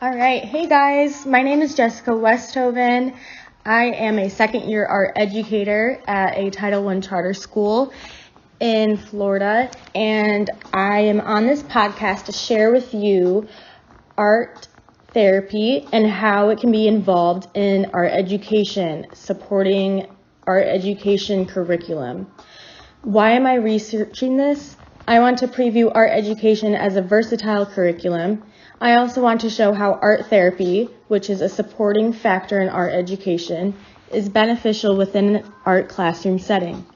All right. Hey guys, my name is Jessica Westhoven. I am a second-year art educator at a Title I charter school in Florida, and I am on this podcast to share with you art therapy and how it can be involved in art education, supporting art education curriculum. Why am I researching this? I want to preview art education as a versatile curriculum. I also want to show how art therapy, which is a supporting factor in art education, is beneficial within an art classroom setting.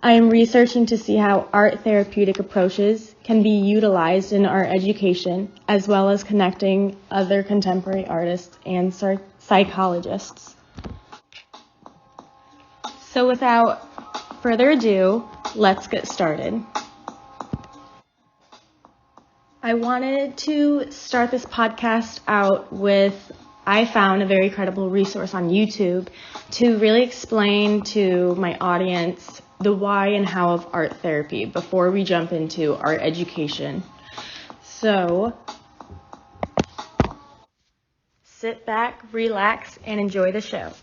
I am researching to see how art therapeutic approaches can be utilized in art education, as well as connecting other contemporary artists and psychologists. So without further ado, let's get started. I wanted to start this podcast out with, I found a very credible resource on YouTube to really explain to my audience the why and how of art therapy before we jump into art education. So, sit back, relax, and enjoy the show.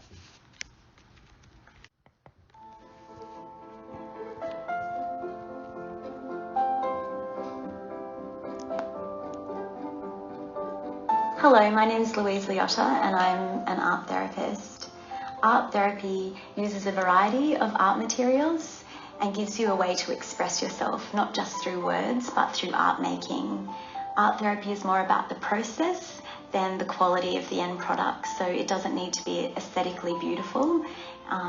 Hello, my name is Louise Liotta and I'm an art therapist. Art therapy uses a variety of art materials and gives you a way to express yourself, not just through words, but through art making. Art therapy is more about the process than the quality of the end product, so it doesn't need to be aesthetically beautiful.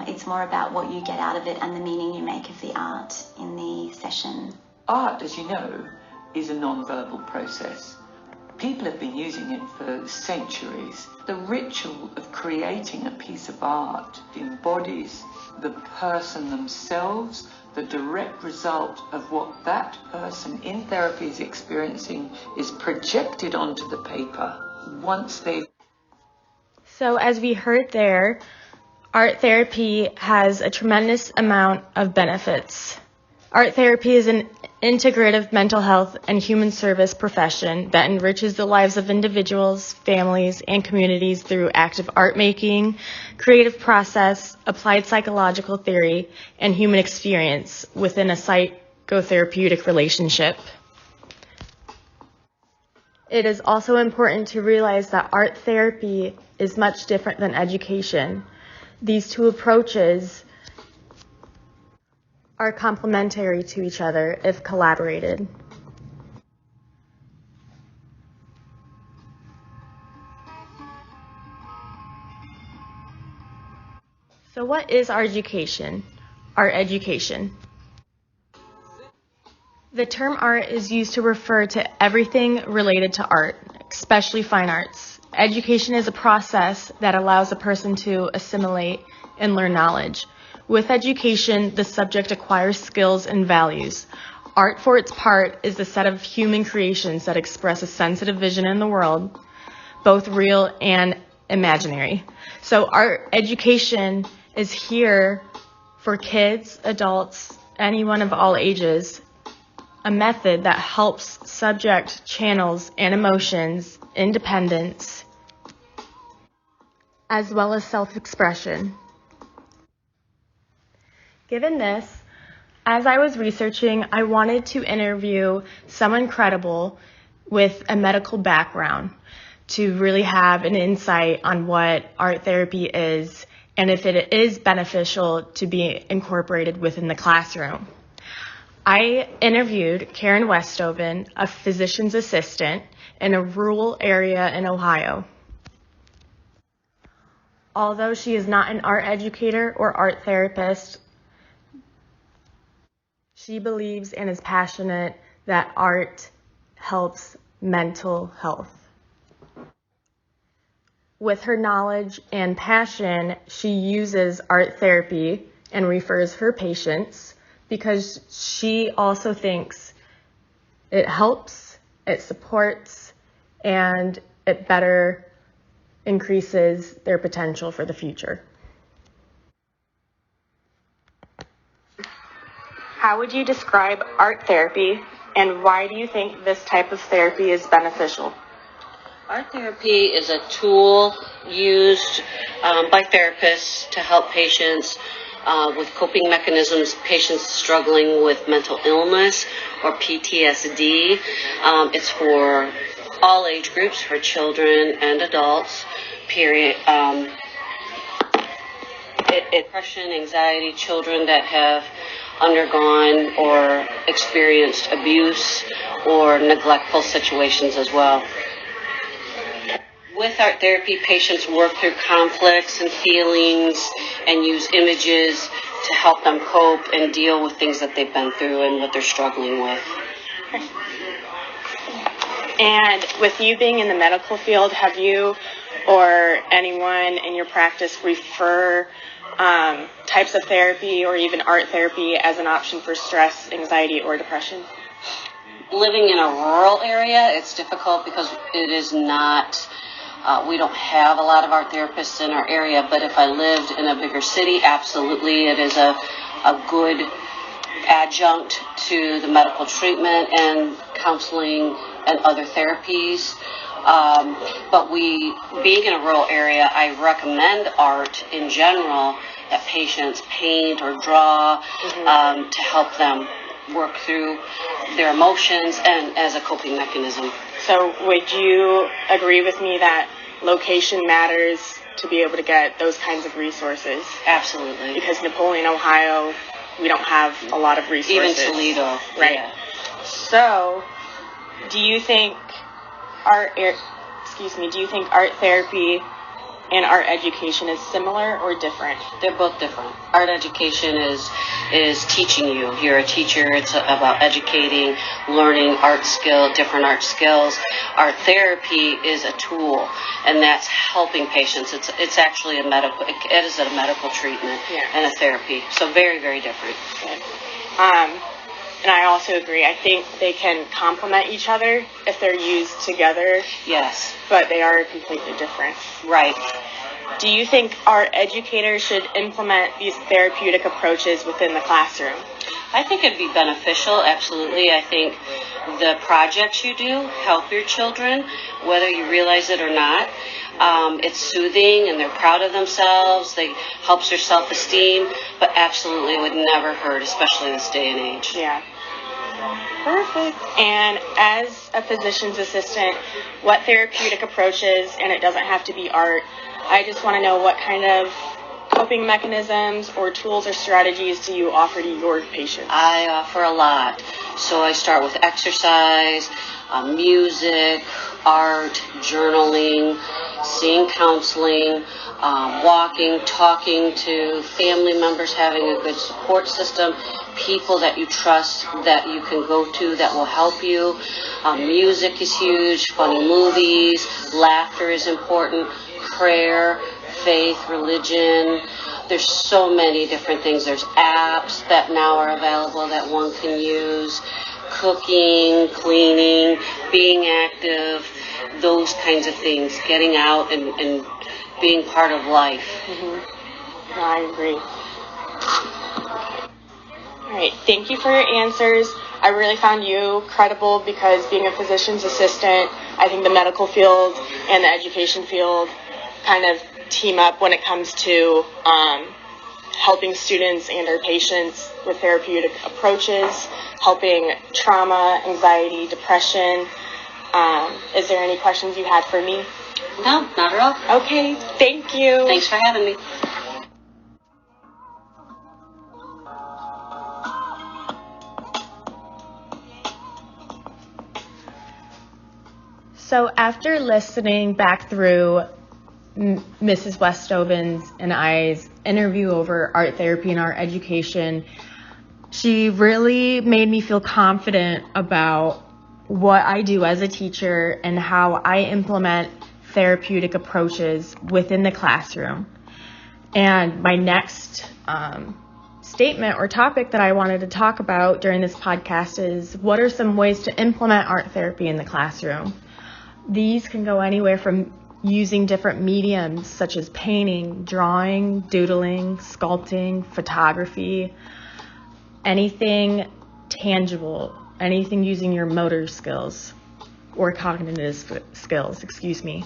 It's more about what you get out of it and the meaning you make of the art in the session. Art, as you know, is a non-verbal process. People have been using it for centuries. The ritual of creating a piece of art embodies the person themselves, the direct result of what that person in therapy is experiencing is projected onto the paper once they've... So as we heard there, art therapy has a tremendous amount of benefits. Art therapy is an integrative mental health and human service profession that enriches the lives of individuals, families, and communities through active art making, creative process, applied psychological theory, and human experience within a psychotherapeutic relationship. It is also important to realize that art therapy is much different than education. These two approaches are complementary to each other if collaborated. So what is art education? Art education. The term art is used to refer to everything related to art, especially fine arts. Education is a process that allows a person to assimilate and learn knowledge. With education, the subject acquires skills and values. Art, for its part, is the set of human creations that express a sensitive vision in the world, both real and imaginary. So art education is here for kids, adults, anyone of all ages, a method that helps subject channels and emotions, independence, as well as self-expression. Given this, as I was researching, I wanted to interview someone credible with a medical background to really have an insight on what art therapy is and if it is beneficial to be incorporated within the classroom. I interviewed Karen Westhoven, a physician's assistant in a rural area in Ohio. Although she is not an art educator or art therapist, she believes and is passionate that art helps mental health. With her knowledge and passion, she uses art therapy and refers her patients because she also thinks it helps, it supports, and it better increases their potential for the future. How would you describe art therapy, and why do you think this type of therapy is beneficial? Art therapy is a tool used by therapists to help patients with coping mechanisms, patients struggling with mental illness or PTSD. It's for all age groups, for children and adults, period. Depression, anxiety, children that have undergone or experienced abuse or neglectful situations as well. With art therapy, patients work through conflicts and feelings and use images to help them cope and deal with things that they've been through and what they're struggling with. And with you being in the medical field, have you or anyone in your practice refer types of therapy or even art therapy as an option for stress, anxiety, or depression? Living in a rural area, it's difficult because it is not, we don't have a lot of art therapists in our area, but if I lived in a bigger city, absolutely, it is a good adjunct to the medical treatment and counseling and other therapies. But being in a rural area, I recommend art in general that patients paint or draw to help them work through their emotions and as a coping mechanism. So would you agree with me that location matters to be able to get those kinds of resources? Absolutely. Because Napoleon, Ohio, we don't have a lot of resources. Even Toledo. Right. Yeah. So do you think art therapy and art education is similar or different? They're both different. Art education is teaching you. You're a teacher. It's about educating, learning different art skills. Art therapy is a tool, and that's helping patients. It's actually it is a medical treatment and a therapy. So very, very different. Good. And I also agree. I think they can complement each other if they're used together. Yes. But they are completely different. Right. Do you think our educators should implement these therapeutic approaches within the classroom? I think it'd be beneficial, absolutely. I think the projects you do help your children, whether you realize it or not. It's soothing and they're proud of themselves. They helps their self-esteem, but absolutely it would never hurt, especially this day and age. Yeah. Perfect. And as a physician's assistant, what therapeutic approaches, and it doesn't have to be art, I just want to know what kind of coping mechanisms or tools or strategies do you offer to your patients? I offer a lot. So I start with exercise, music, art, journaling, seeing counseling, walking, talking to family members, having a good support system, people that you trust that you can go to that will help you. Music is huge, funny movies, laughter is important, prayer, faith, religion. There's so many different things. There's apps that now are available that one can use. Cooking, cleaning, being active, those kinds of things. Getting out and being part of life. Mm-hmm. No, I agree. All right, thank you for your answers. I really found you credible because being a physician's assistant, I think the medical field and the education field kind of team up when it comes to helping students and our patients with therapeutic approaches, helping trauma, anxiety, depression. Is there any questions you had for me? No, not at all. Okay, thank you. Thanks for having me. So after listening back through Mrs. Westhoven's and I's interview over art therapy and art education, she really made me feel confident about what I do as a teacher and how I implement therapeutic approaches within the classroom. And my next statement or topic that I wanted to talk about during this podcast is what are some ways to implement art therapy in the classroom? These can go anywhere from using different mediums such as painting, drawing, doodling, sculpting, photography, anything tangible, anything using your motor skills. or cognitive skills, excuse me.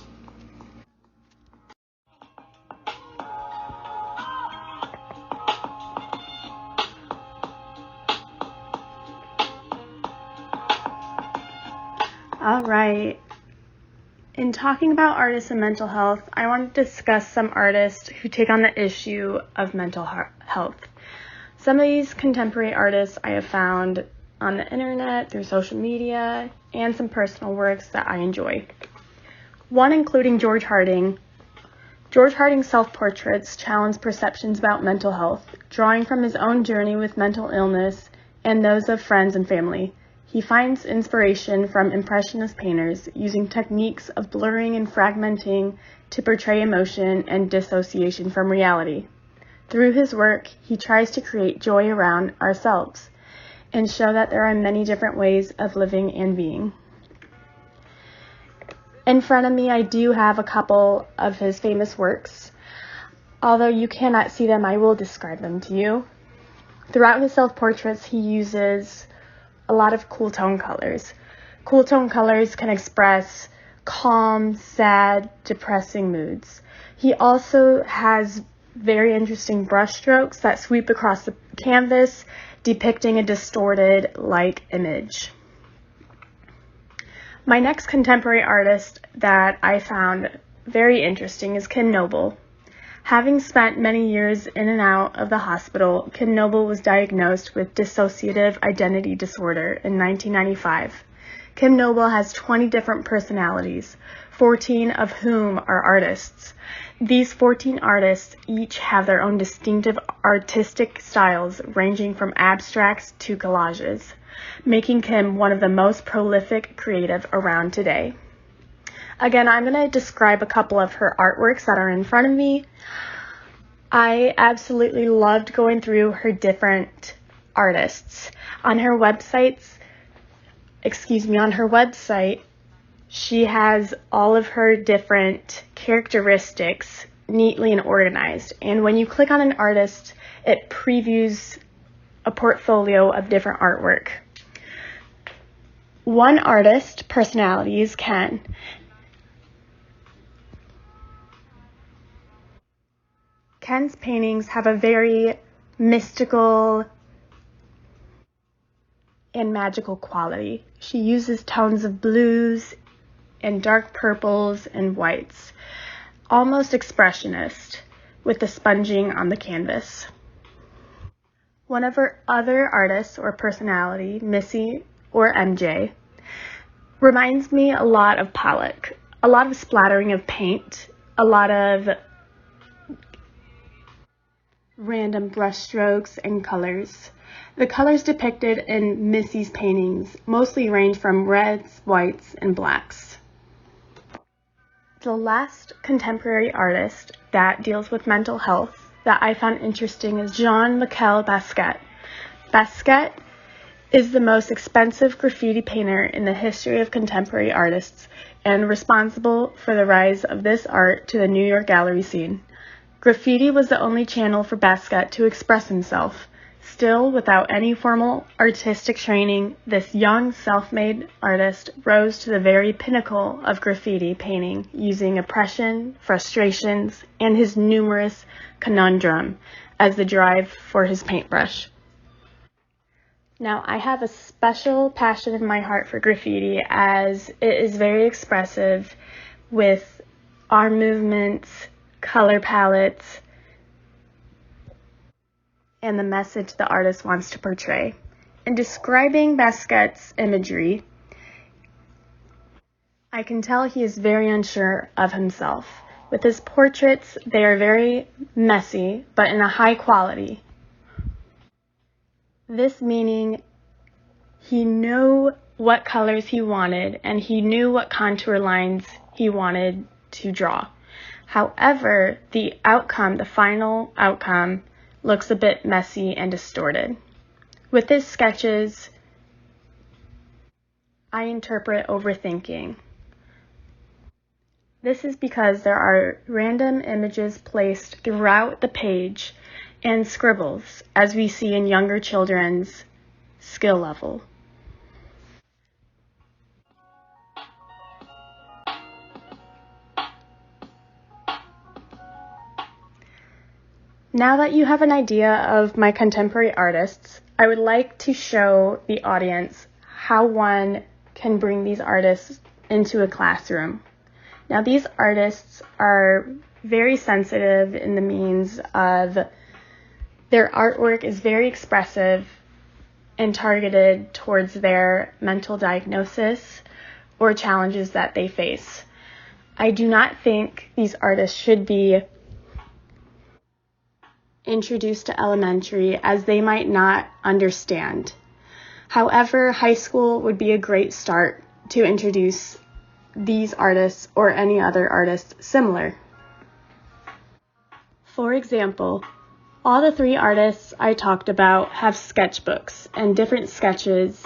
All right. In talking about artists and mental health, I want to discuss some artists who take on the issue of mental health. Some of these contemporary artists I have found on the internet, through social media, and some personal works that I enjoy. One including George Harding. George Harding's self-portraits challenge perceptions about mental health, drawing from his own journey with mental illness and those of friends and family. He finds inspiration from Impressionist painters, using techniques of blurring and fragmenting to portray emotion and dissociation from reality. Through his work, he tries to create joy around ourselves and show that there are many different ways of living and being. In front of me, I do have a couple of his famous works. Although you cannot see them, I will describe them to you. Throughout his self-portraits, he uses a lot of cool tone colors. Cool tone colors can express calm, sad, depressing moods. He also has very interesting brush strokes that sweep across the canvas, depicting a distorted light image. My next contemporary artist that I found very interesting is Kim Noble. Having spent many years in and out of the hospital, Kim Noble was diagnosed with dissociative identity disorder in 1995. Kim Noble has 20 different personalities, 14 of whom are artists. These 14 artists each have their own distinctive artistic styles, ranging from abstracts to collages, making Kim one of the most prolific creative around today. Again, I'm going to describe a couple of her artworks that are in front of me. I absolutely loved going through her different artists. On her website, she has all of her different characteristics neatly and organized. And when you click on an artist, it previews a portfolio of different artwork. One artist personality is Ken. Ken's paintings have a very mystical and magical quality. She uses tones of blues and dark purples and whites, almost expressionist, with the sponging on the canvas. One of her other artists or personality, Missy or MJ, reminds me a lot of Pollock. A lot of splattering of paint, a lot of random brush strokes and colors. The colors depicted in Missy's paintings mostly range from reds, whites, and blacks. The last contemporary artist that deals with mental health that I found interesting is Jean-Michel Basquiat. Basquiat is the most expensive graffiti painter in the history of contemporary artists and responsible for the rise of this art to the New York gallery scene. Graffiti was the only channel for Basquiat to express himself. Still, without any formal artistic training, this young self-made artist rose to the very pinnacle of graffiti painting using oppression, frustrations, and his numerous conundrum as the drive for his paintbrush. Now, I have a special passion in my heart for graffiti as it is very expressive with arm movements, color palettes, and the message the artist wants to portray. In describing Basquiat's imagery, I can tell he is very unsure of himself. With his portraits, they are very messy, but in a high quality. This meaning he knew what colors he wanted, and he knew what contour lines he wanted to draw. However, the final outcome, looks a bit messy and distorted. With his sketches, I interpret overthinking. This is because there are random images placed throughout the page and scribbles, as we see in younger children's skill level. Now that you have an idea of my contemporary artists, I would like to show the audience how one can bring these artists into a classroom. Now, these artists are very sensitive in the means of their artwork is very expressive and targeted towards their mental diagnosis or challenges that they face. I do not think these artists should be introduced to elementary as they might not understand. However, high school would be a great start to introduce these artists or any other artists similar. For example, all the three artists I talked about have sketchbooks and different sketches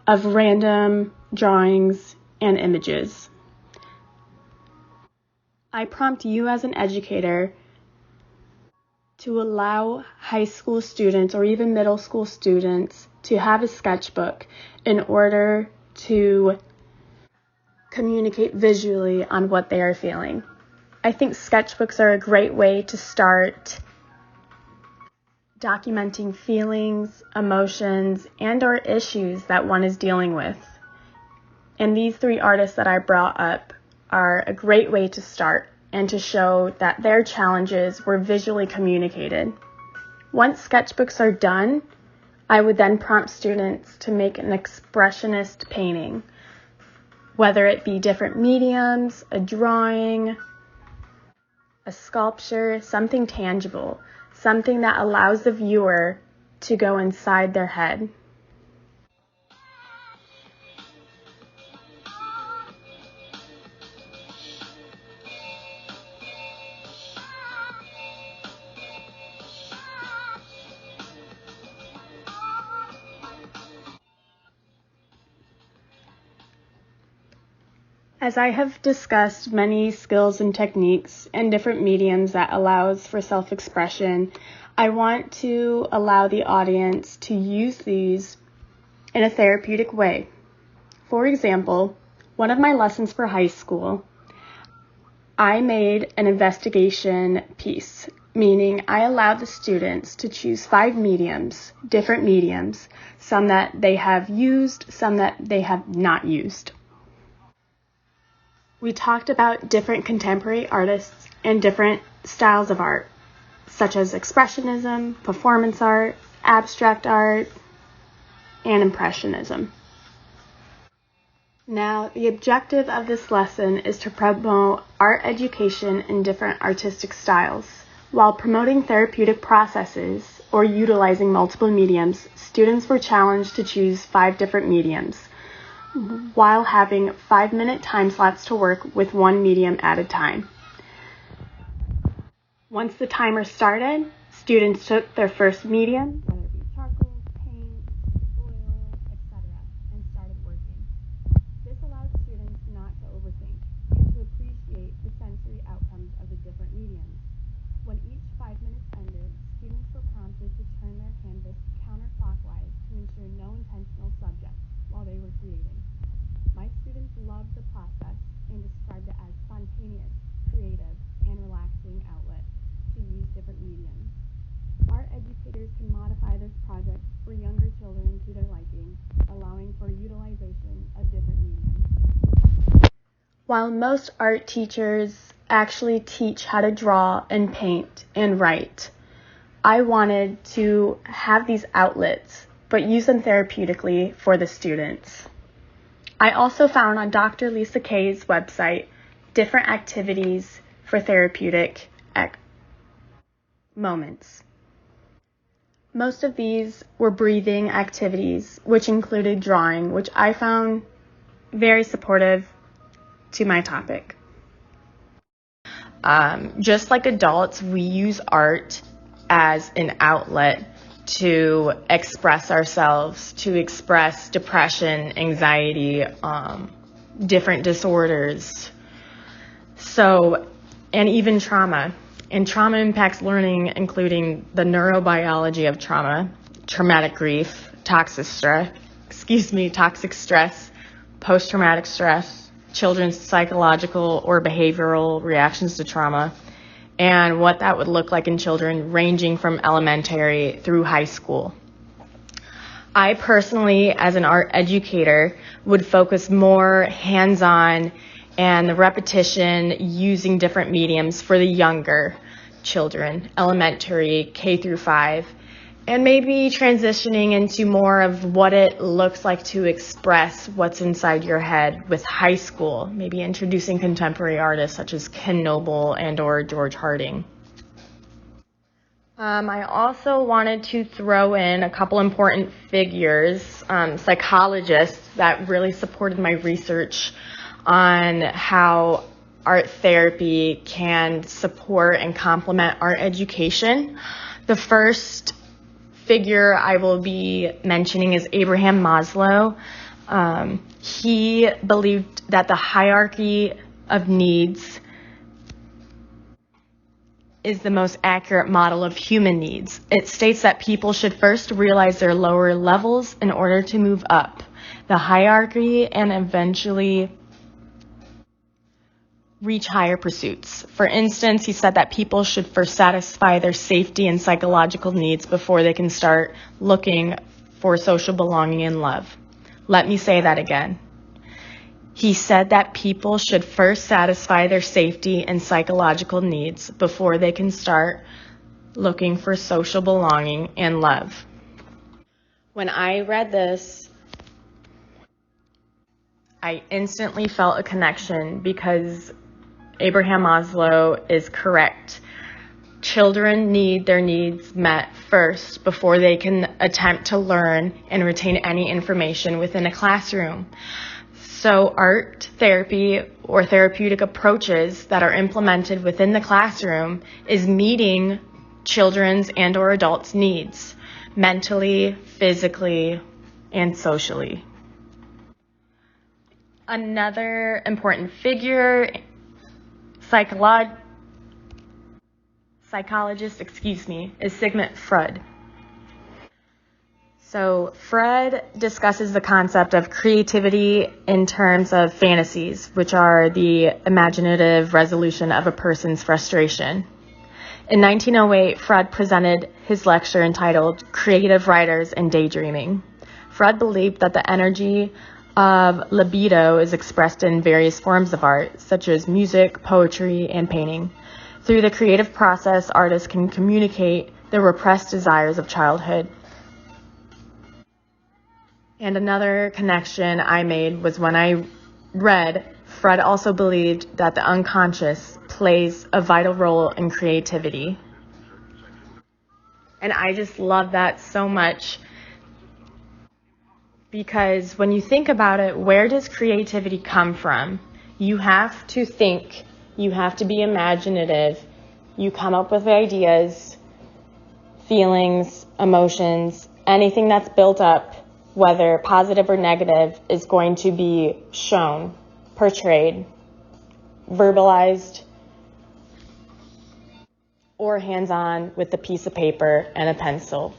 of random drawings and images. I prompt you as an educator to allow high school students or even middle school students to have a sketchbook in order to communicate visually on what they are feeling. I think sketchbooks are a great way to start documenting feelings, emotions, and or issues that one is dealing with. And these three artists that I brought up are a great way to start and to show that their challenges were visually communicated. Once sketchbooks are done, I would then prompt students to make an expressionist painting, whether it be different mediums, a drawing, a sculpture, something tangible, something that allows the viewer to go inside their head. As I have discussed many skills and techniques and different mediums that allows for self-expression, I want to allow the audience to use these in a therapeutic way. For example, one of my lessons for high school, I made an investigation piece, meaning I allowed the students to choose 5 mediums, different mediums, some that they have used, some that they have not used. We talked about different contemporary artists and different styles of art, such as expressionism, performance art, abstract art, and impressionism. Now, the objective of this lesson is to promote art education in different artistic styles. While promoting therapeutic processes or utilizing multiple mediums, students were challenged to choose 5 different mediums, while having 5-minute time slots to work with one medium at a time. Once the timer started, students took their first medium, whether it be charcoal, paint, oil, etc., and started working. This allowed students not to overthink and to appreciate the sensory outcomes of the different mediums. When each 5 minutes ended, students were prompted to turn their canvas counterclockwise to ensure no intentional subject while they were creating. My students loved the process and described it as spontaneous, creative, and relaxing outlet to use different mediums. Art educators can modify this project for younger children to their liking, allowing for utilization of different mediums. While most art teachers actually teach how to draw and paint and write, I wanted to have these outlets, but use them therapeutically for the students. I also found on Dr. Lisa Kay's website different activities for therapeutic moments. Most of these were breathing activities, which included drawing, which I found very supportive to my topic. Just like adults, we use art as an outlet to express ourselves, to express depression, anxiety, different disorders. And even trauma. And trauma impacts learning, including the neurobiology of trauma, traumatic grief, toxic stress, post-traumatic stress, children's psychological or behavioral reactions to trauma, and what that would look like in children ranging from elementary through high school. I personally, as an art educator, would focus more hands-on and the repetition using different mediums for the younger children, elementary, K through 5, and maybe transitioning into more of what it looks like to express what's inside your head with high school, maybe introducing contemporary artists such as Ken Noble and or George Harding. I also wanted to throw in a couple important figures, psychologists that really supported my research on how art therapy can support and complement art education. The first figure I will be mentioning is Abraham Maslow. He believed that the hierarchy of needs is the most accurate model of human needs. It states that people should first realize their lower levels in order to move up the hierarchy and eventually reach higher pursuits. For instance, he said that people should first satisfy their safety and psychological needs before they can start looking for social belonging and love. Let me say that again. He said that people should first satisfy their safety and psychological needs before they can start looking for social belonging and love. When I read this, I instantly felt a connection because Abraham Maslow is correct. Children need their needs met first before they can attempt to learn and retain any information within a classroom. So art therapy or therapeutic approaches that are implemented within the classroom is meeting children's and or adults' needs, mentally, physically, and socially. Another important figure, psychologist, is Sigmund Freud. So Freud discusses the concept of creativity in terms of fantasies, which are the imaginative resolution of a person's frustration. In 1908, Freud presented his lecture entitled Creative Writers and Daydreaming. Freud believed that the energy of libido is expressed in various forms of art, such as music, poetry, and painting. Through the creative process, artists can communicate the repressed desires of childhood. And another connection I made was when I read, Freud also believed that the unconscious plays a vital role in creativity. And I just love that so much because when you think about it, where does creativity come from? You have to think, you have to be imaginative, you come up with ideas, feelings, emotions, anything that's built up, whether positive or negative, is going to be shown, portrayed, verbalized, or hands-on with a piece of paper and a pencil.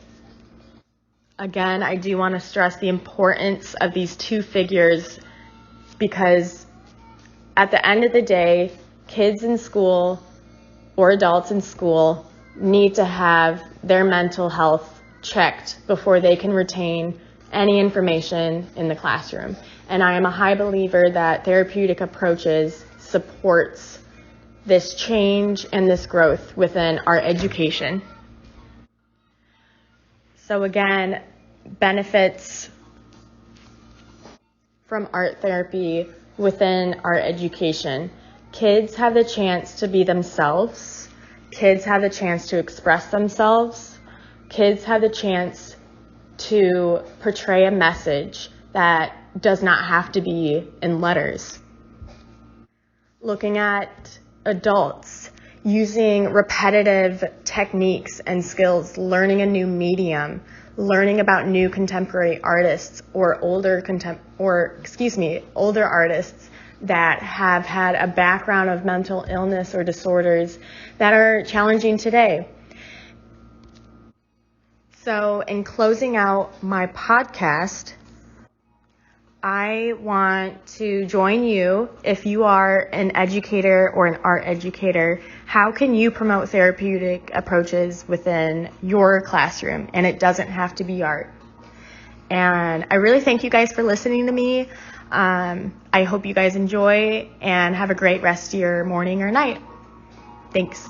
Again, I do want to stress the importance of these two figures because at the end of the day, kids in school or adults in school need to have their mental health checked before they can retain any information in the classroom. And I am a high believer that therapeutic approaches supports this change and this growth within our education. So again, benefits from art therapy within our education. Kids have the chance to be themselves. Kids have the chance to express themselves. Kids have the chance to portray a message that does not have to be in letters. Looking at adults, using repetitive techniques and skills, learning a new medium, learning about new contemporary artists or older artists that have had a background of mental illness or disorders that are challenging today. So in closing out my podcast, I want to join you. If you are an educator or an art educator, how can you promote therapeutic approaches within your classroom? And it doesn't have to be art. And I really thank you guys for listening to me. I hope you guys enjoy and have a great rest of your morning or night. Thanks.